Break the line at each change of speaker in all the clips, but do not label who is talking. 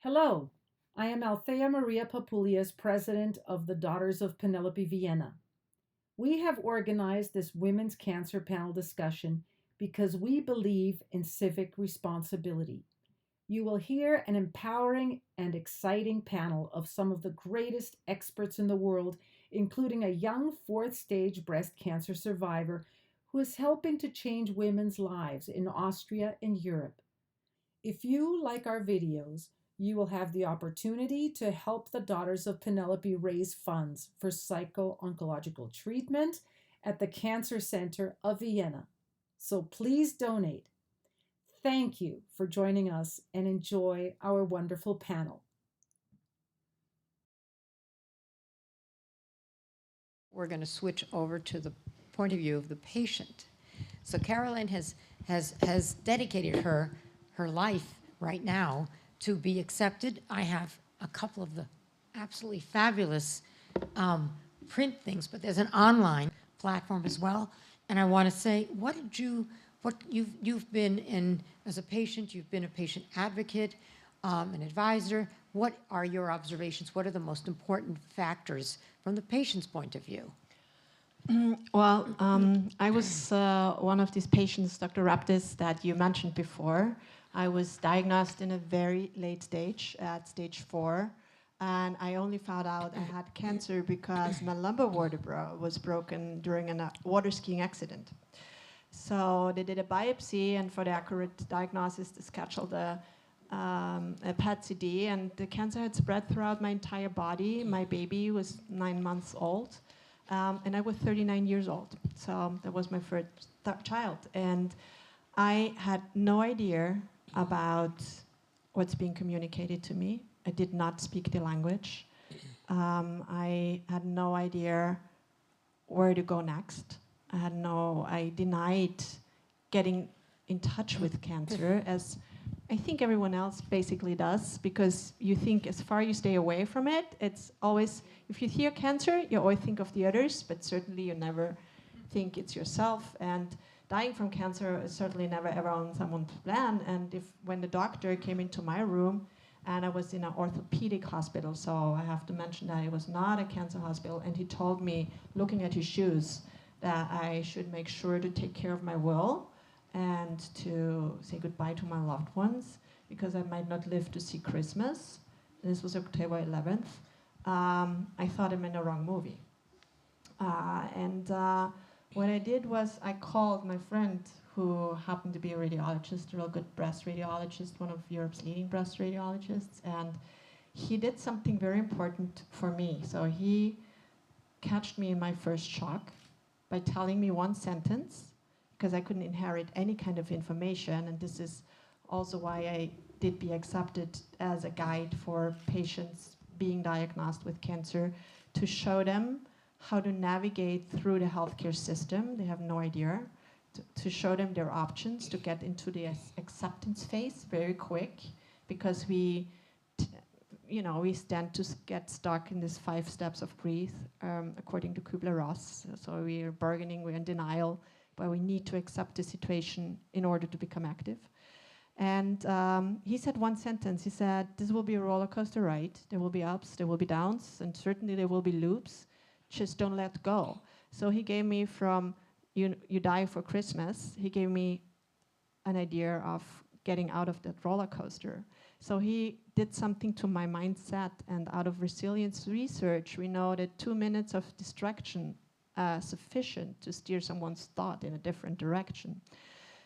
Hello, I am Althea Maria Papulias, president of the Daughters of Penelope Vienna. We have organized this women's cancer panel discussion because we believe in civic responsibility. You will hear an empowering and exciting panel of some of the greatest experts in the world, including a young fourth stage breast cancer survivor who is helping to change women's lives in Austria and Europe. If you like our videos, you will have the opportunity to help the Daughters of Penelope raise funds for psycho-oncological treatment at the Cancer Center of Vienna. So please donate. Thank you for joining us and enjoy our wonderful panel.
We're going to switch over to the point of view of the patient. So Caroline has dedicated her life right now to be accepted. I have a couple of the absolutely fabulous print things, but there's an online platform as well. And I want to say, you've been in as a patient, you've been a patient advocate, an advisor. What are your observations? What are the most important factors from the patient's point of view?
Well, I was one of these patients, Dr. Raptis, that you mentioned before. I was diagnosed in a very late stage, at stage 4, and I only found out I had cancer because my lumbar vertebra was broken during a water skiing accident. So they did a biopsy, and for the accurate diagnosis, they scheduled a PET-CT, and the cancer had spread throughout my entire body. My baby was 9 months old, and I was 39 years old. So that was my first child. And I had no idea about what's being communicated to me. I did not speak the language. I had no idea where to go next. I denied getting in touch with cancer, as I think everyone else basically does, because you think as far you stay away from it, it's always, if you hear cancer, you always think of the others, but certainly you never think it's yourself. And dying from cancer is certainly never ever on someone's plan. And when the doctor came into my room, and I was in an orthopedic hospital, so I have to mention that it was not a cancer hospital, and he told me, looking at his shoes, that I should make sure to take care of my will and to say goodbye to my loved ones, because I might not live to see Christmas. This was October 11th. I thought I'm in the wrong movie. What I did was I called my friend, who happened to be a radiologist, a real good breast radiologist, one of Europe's leading breast radiologists, and he did something very important for me. So he catched me in my first shock by telling me one sentence, because I couldn't inherit any kind of information, and this is also why I did be accepted as a guide for patients being diagnosed with cancer, to show them how to navigate through the healthcare system. They have no idea. To show them their options, to get into the acceptance phase very quick, because we stand to get stuck in these 5 steps of grief, according to Kubler-Ross. So we are bargaining, we're in denial, but we need to accept the situation in order to become active. And he said one sentence. He said, this will be a roller coaster ride. There will be ups, there will be downs, and certainly there will be loops. Just don't let go. So he gave me from you die for Christmas, he gave me an idea of getting out of that roller coaster. So he did something to my mindset, and out of resilience research, we know that 2 minutes of distraction are sufficient to steer someone's thought in a different direction.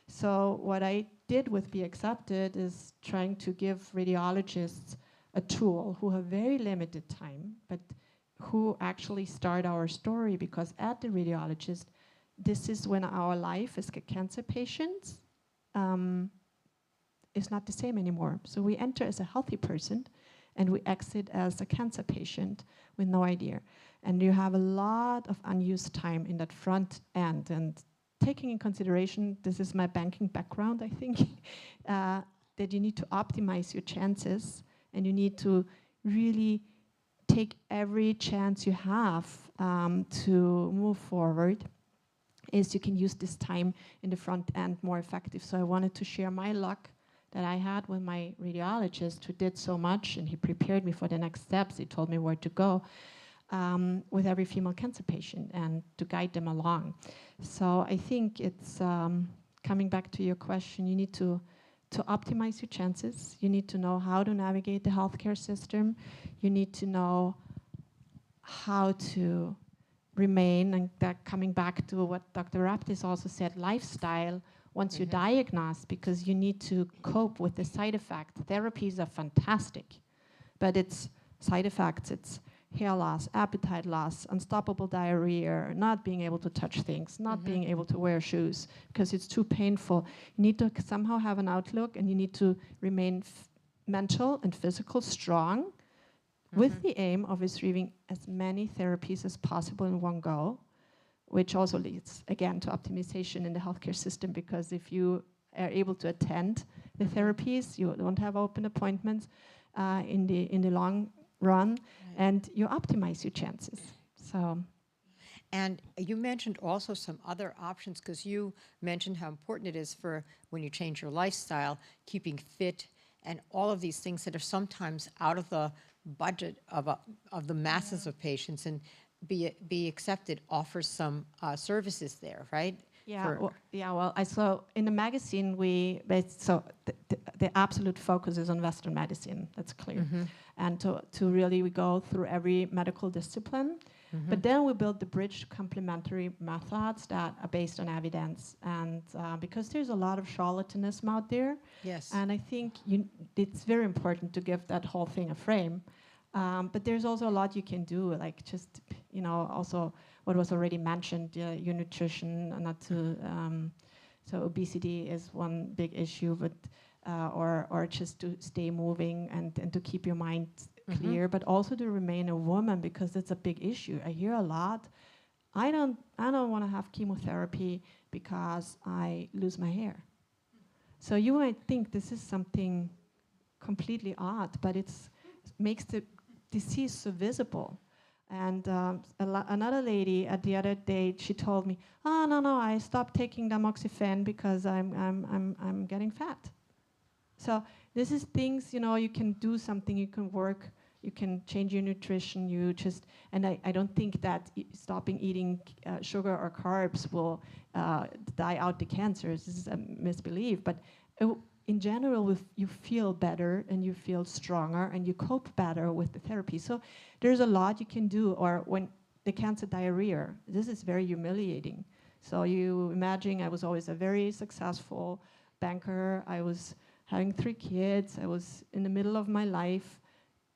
So what I did with Be Accepted is trying to give radiologists a tool who have very limited time, but who actually start our story, because at the radiologist, this is when our life as cancer patients is not the same anymore. So we enter as a healthy person, and we exit as a cancer patient with no idea. And you have a lot of unused time in that front end. And taking in consideration, this is my banking background, I think, that you need to optimize your chances, and you need to really take every chance you have to move forward, is you can use this time in the front end more effective. So I wanted to share my luck that I had with my radiologist, who did so much, and he prepared me for the next steps. He told me where to go with every female cancer patient and to guide them along. So I think it's coming back to your question, you need to optimize your chances. You need to know how to navigate the healthcare system. You need to know how to remain, and that coming back to what Dr. Raptis also said, lifestyle once you're diagnosed, because you need to cope with the side effects. Therapies are fantastic, but it's side effects. It's hair loss, appetite loss, unstoppable diarrhea, not being able to touch things, not being able to wear shoes because it's too painful. You need to somehow have an outlook, and you need to remain mental and physical strong with the aim of receiving as many therapies as possible in one go, which also leads, again, to optimization in the healthcare system, because if you are able to attend the therapies, you don't have open appointments in the long run, and you optimize your chances. So,
and you mentioned also some other options, because you mentioned how important it is for when you change your lifestyle, keeping fit, and all of these things that are sometimes out of the budget of the masses of patients, and be accepted offers some services there, right?
Yeah, well, I saw in the magazine, the absolute focus is on Western medicine, that's clear. And to really we go through every medical discipline, but then we build the bridge to complementary methods that are based on evidence. And because there's a lot of charlatanism out there,
yes,
and I think it's very important to give that whole thing a frame. But there's also a lot you can do, like just, also what was already mentioned, your nutrition, not to, so obesity is one big issue, but, or just to stay moving and to keep your mind clear, but also to remain a woman, because it's a big issue. I hear a lot, I don't want to have chemotherapy because I lose my hair. So you might think this is something completely odd, but it's makes the disease so visible. And another lady at the other day, she told me, "Oh no, I stopped taking tamoxifen because I'm getting fat." So this is things, you can do something, you can work, you can change your nutrition. And I don't think that stopping eating sugar or carbs will die out the cancers. This is a misbelief, but in general, you feel better and you feel stronger and you cope better with the therapy. So there's a lot you can do. Or when the cancer diarrhea, this is very humiliating. So you imagine I was always a very successful banker. I was having 3 kids. I was in the middle of my life.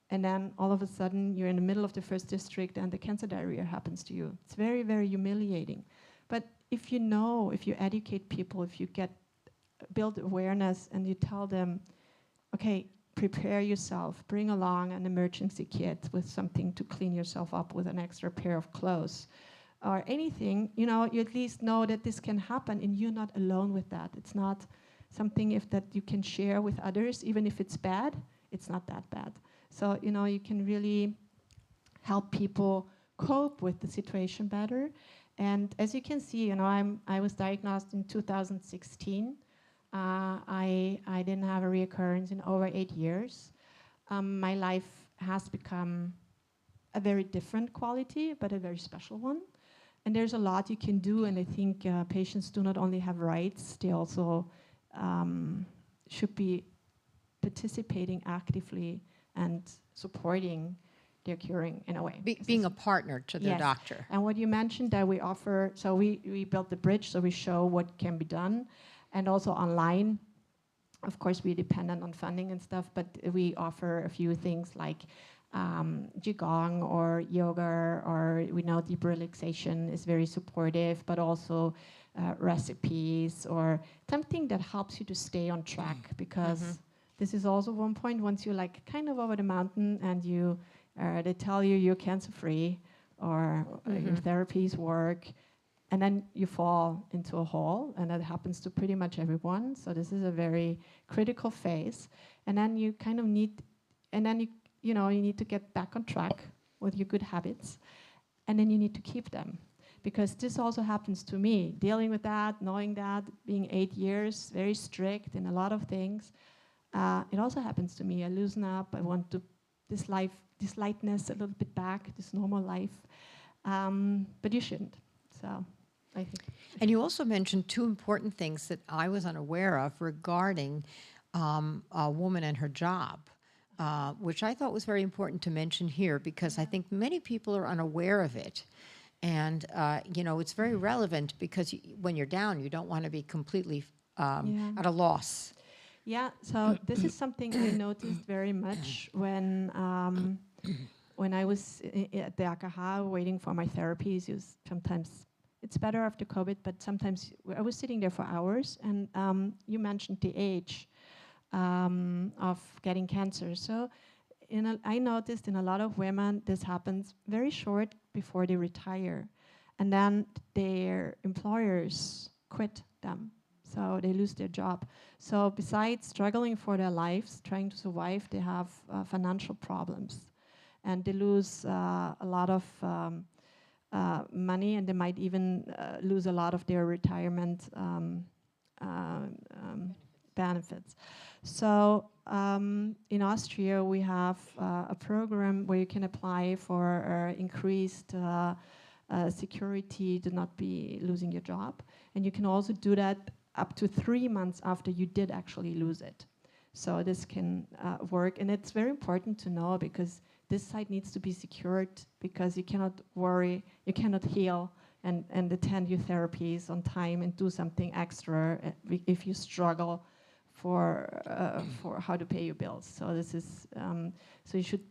And then all of a sudden, you're in the middle of the first district and the cancer diarrhea happens to you. It's very, very humiliating. But if you educate people, if you build awareness and you tell them, okay, prepare yourself, bring along an emergency kit with something to clean yourself up with, an extra pair of clothes or anything, you at least know that this can happen and you're not alone with that. It's not something that you can share with others. Even if it's bad, it's not that bad. So, you can really help people cope with the situation better. And as you can see, I was diagnosed in 2016. I didn't have a reoccurrence in over 8 years. My life has become a very different quality, but a very special one. And there's a lot you can do, and I think patients do not only have rights, they also should be participating actively and supporting their curing in a way.
Being a partner to their doctor.
And what you mentioned that we offer, so we built the bridge, so we show what can be done. And also online, of course, we're dependent on funding and stuff, but we offer a few things like Qigong or yoga, or we know deep relaxation is very supportive, but also recipes or something that helps you to stay on track, because this is also one point, once you're like kind of over the mountain and they tell you're cancer-free or your therapies work, and then you fall into a hole, and that happens to pretty much everyone. So this is a very critical phase. And then you kind of need, and then you need to get back on track with your good habits, and then you need to keep them. Because this also happens to me, dealing with that, knowing that, being 8 years, very strict in a lot of things. It also happens to me. I loosen up. I want to this lightness a little bit back, this normal life. But you shouldn't. So I think.
And you also mentioned two important things that I was unaware of regarding a woman and her job, which I thought was very important to mention here because I think many people are unaware of it. And, you know, it's very relevant because when you're down, you don't want to be completely at a loss.
Yeah, so this is something I noticed very much when I was at the AKH waiting for my therapies. Sometimes it's better after COVID, but sometimes I was sitting there for hours. And you mentioned the age of getting cancer. So I noticed in a lot of women, this happens very short before they retire. And then their employers quit them. So they lose their job. So besides struggling for their lives, trying to survive, they have financial problems. And they lose a lot of money, and they might even lose a lot of their retirement benefits. So in Austria, we have a program where you can apply for increased security to not be losing your job. And you can also do that up to 3 months after you did actually lose it. So this can work, and it's very important to know because this site needs to be secured because you cannot worry, you cannot heal and attend your therapies on time and do something extra if you struggle for how to pay your bills. So this is, so you should,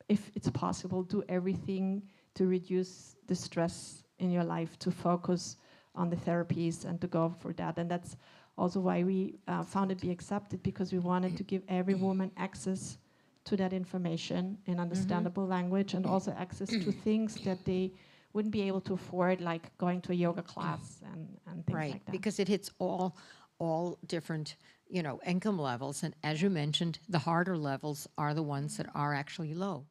if it's possible, do everything to reduce the stress in your life, to focus on the therapies and to go for that. And that's also why we founded Be Accepted, because we wanted to give every woman access to that information in understandable language, and also access to things that they wouldn't be able to afford, like going to a yoga class and things like that.
Because it hits all different, you know, income levels. And as you mentioned, the harder levels are the ones that are actually low.